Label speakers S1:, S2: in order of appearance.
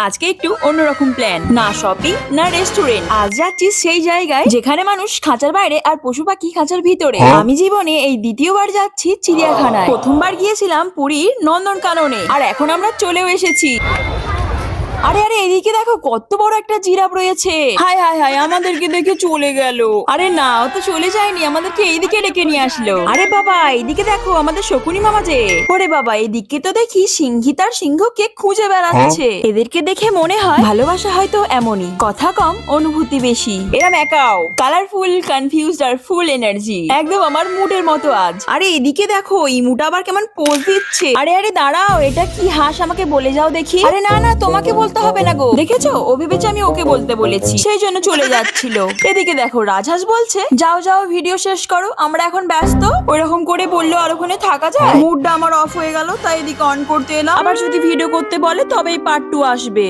S1: আজকে একটু অন্যরকম প্ল্যান, না শপিং না রেস্টুরেন্ট। আজ যাচ্ছি সেই জায়গায় যেখানে মানুষ খাঁচার বাইরে আর পশু পাখি খাঁচার ভিতরে। আমি জীবনে এই দ্বিতীয়বার যাচ্ছি চিড়িয়াখানায়। প্রথমবার গিয়েছিলাম পুরীর নন্দনকাননে, আর এখন আমরা চলেও এসেছি। আরে আরে এদিকে দেখো কত বড় একটা জিরাফ রয়েছে। হায় হায় হায়, আমাদেরকে দেখে চলে গেল। আরে না, ও তো চলে যায়নি, আমাদেরকে এইদিকে ডেকে নিয়ে আসলো। আরে বাবা, এইদিকে দেখো আমাদের শকুনি মামা যে। ওরে বাবা, এদিকে তো দেখি সিংহী তার সিংহকে খুঁজে বেড়াচ্ছে। এদেরকে দেখে মনে হয় ভালোবাসা হয়তো এমনই, কথা কম অনুভূতি বেশি। এরা ম্যাকাও, কালারফুল, কনফিউজড আর ফুল এনার্জি, একদম আমার মুডের মতো আজ। আরে এদিকে দেখো ইমুটা আবার কেমন পোজ দিচ্ছে। আরে আরে দাঁড়াও, এটা কি হাঁস, আমাকে বলে যাও দেখি। আরে না না, তোমাকে বলতে হবে না গো, দেখেছো ও ভেবেছে আমি ওকে বলতে বলেছি, সেই জন্য চলে যাচ্ছিল। এদিকে দেখো রাজহাঁস বলছে যাও যাও ভিডিও শেষ করো, আমরা এখন ব্যস্ত। ওইরকম করে বললো আর ওখানে থাকা যায়? মুডটা আমার অফ হয়ে গেল, তাই এদিকে অন করতে এলাম। আবার যদি ভিডিও করতে বলে তবেই পার্ট 2 আসবে।